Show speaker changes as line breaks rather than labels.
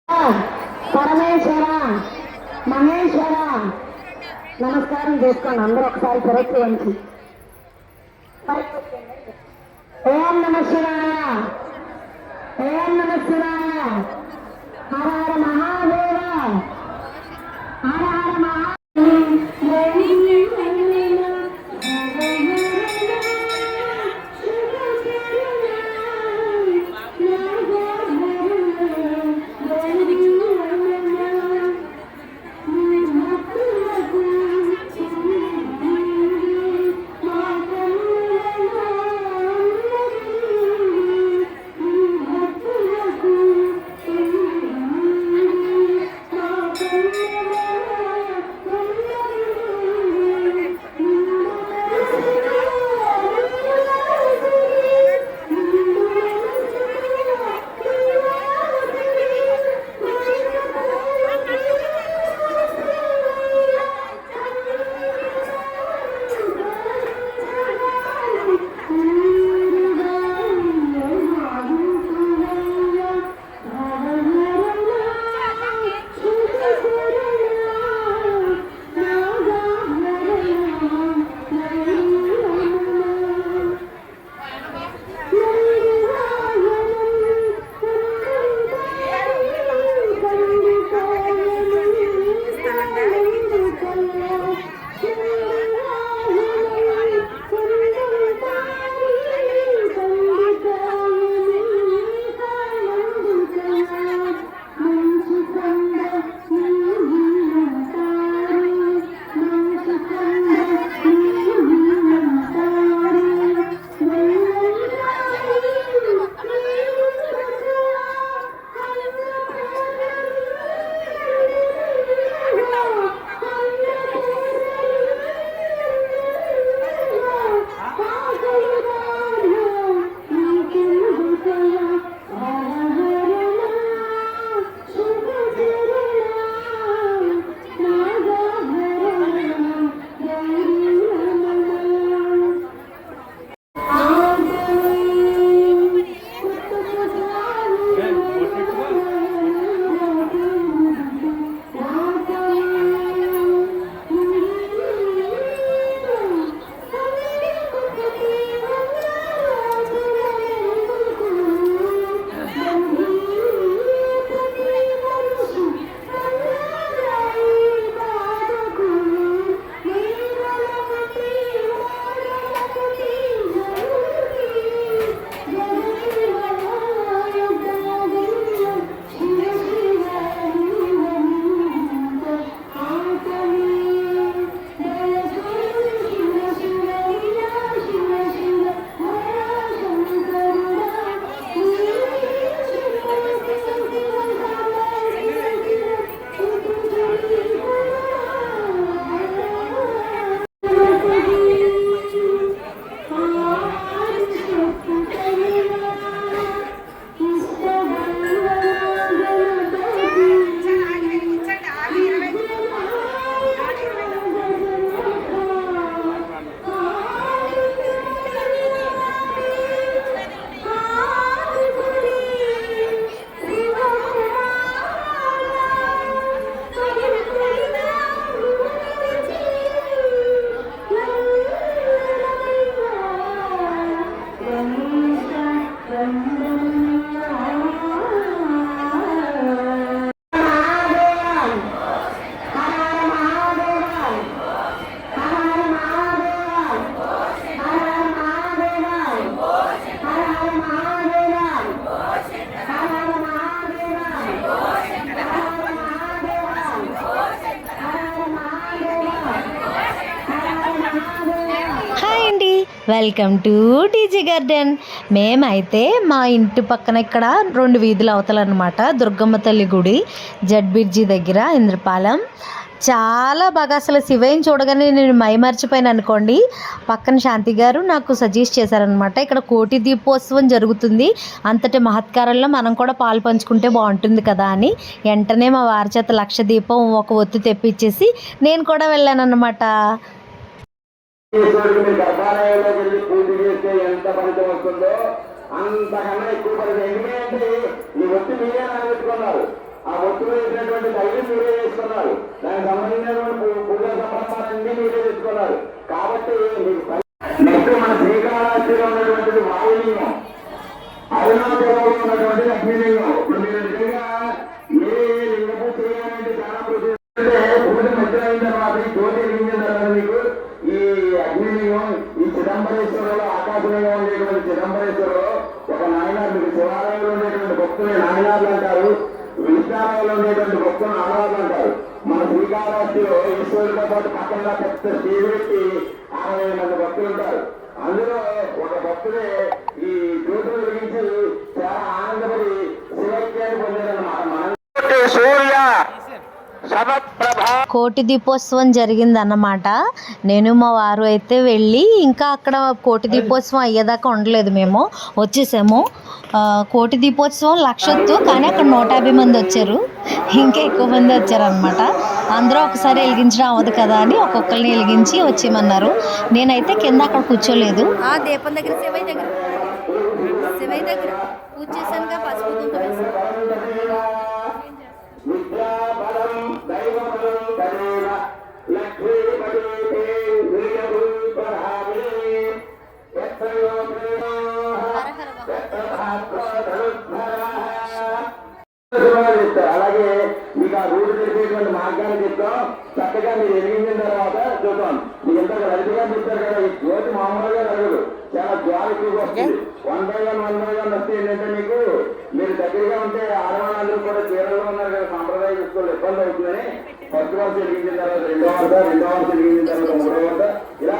పరమేశ్వర మహేశ్వర నమస్కారం చేసుకోండి అందరూ ఒకసారి కొరచి వంచి ఓం నమ శివాయ ఓం నమ శివాయ హర హర మహాదేవ హర హర మహా
వెల్కమ్ టు టీజీ గార్డెన్. మేమైతే మా ఇంటి పక్కన ఇక్కడ 2 వీధులు అవతలన్నమాట దుర్గమ్మ తల్లి గుడి జడ్బిర్జీ దగ్గర ఇంద్రపాలెం. చాలా బాగా అసలు శివయ్యని చూడగానే నేను మైమర్చిపోయాను అనుకోండి. పక్కన శాంతి గారు నాకు సజెస్ట్ చేశారనమాట, ఇక్కడ కోటి దీపోత్సవం జరుగుతుంది, అంతటి మహత్కారంలో మనం కూడా పాలు పంచుకుంటే బాగుంటుంది కదా అని. వెంటనే మా వారి చేత 1,00,000 దీపం ఒక ఒత్తి తెప్పించేసి నేను కూడా వెళ్ళాను అనమాట.
గర్భాలయంలోకి వెళ్ళి పూజ చేస్తే ఎంత ఫలితం వస్తుందో అంతకన్నా ఎక్కువ ఫలితం. ఎందుకంటే ఈ ఒత్తి మీరే నిలబెట్టుకున్నారు, ఆ ఒత్తులు వేసినటువంటి తల్లి మీరే చేసుకున్నారు. దానికి సంబంధించినటువంటి పూజ సంబంధాలన్నీ మీరే చేసుకున్నారు. కాబట్టి మీకు నెక్స్ట్ మన శ్రీకాళహస్తిలో ఉన్నటువంటిది వాయులింగం, అరుణాచలంలో ఉన్నటువంటి అగ్నిలింగం. ఇప్పుడు మీరు నిజంగా ఏ లింగపు చేయాలంటే చాలా పూజ మధ్య అయిన తర్వాత ఈ జ్యోతి లింగం తర్వాత మీకు ఈ అగ్నిలింగం, ఈ చిదంబరేశ్వరంలో ఆకాశలింగం ఉండేటువంటి చిదంబరేశ్వరంలో ఒక నాయనారు, మీకు శివాలయంలో ఉండేటువంటి భక్తులు నాయనార్లు అంటారు, విష్ణాలయంలో ఉండేటువంటి భక్తులు ఆడవాళ్ళు అంటారు. మన శ్రీకాళహస్తిలో ఈశ్వరుడితో పాటు పక్కన పెద్ద శ్రీవుడికి 60 మంది భక్తులు ఉంటారు. అందులో ఒక భక్తుడే ఈ జ్యోతులు వెలిగించి చాలా ఆనందపడి శివైక్యాన్ని పొందారన్నమాట. మన సూర్య
కోటి దీపోత్సవం జరిగిందన్నమాట. నేను మా వారు అయితే వెళ్ళి ఇంకా అక్కడ కోటి దీపోత్సవం అయ్యేదాకా ఉండలేదు, మేము వచ్చేసాము. కోటి దీపోత్సవం లక్షొత్తు, కానీ అక్కడ 150 మంది వచ్చారు, ఇంకా ఎక్కువ మంది వచ్చారనమాట. అందరూ ఒకసారి వెలిగించడం అవ్వదు కదా అని ఒక్కొక్కరిని వెలిగించి వచ్చేయమన్నారు. నేనైతే కింద అక్కడ కూర్చోలేదు.
దీపం దగ్గర శివయ్య దగ్గర పూజ చేశానుగా, పసుపు కుంకుమ
విద్యాబలం దైవబలం తదేవ లక్ష్మీపదే వీరభూపరామే అలాగే మీకు ఆ రూట్ తెలిపేటువంటి మార్గాన్ని చెప్తాం. చక్కగా మీరు ఎదిగించిన తర్వాత చూద్దాం. మీకు ఎంత రైతుగా చెప్తారు కదా, ఈ జ్యోతి మామూలుగా జరగదు, చాలా జ్వాల ఎక్కువగా వస్తుంది. 1 by 1 వస్తే ఏంటంటే మీకు మీరు దగ్గరగా ఉంటే ఆడవాళ్ళందరూ కూడా చీరలో ఉన్నారు కదా, సాంప్రదాయ చూసుకోవాలి, ఇబ్బంది అవుతుందని ఫస్ట్ వరుస ఎదిగించిన తర్వాత రెండో వరుస ఎదిగించిన తర్వాత మూడో వరుస ఇలా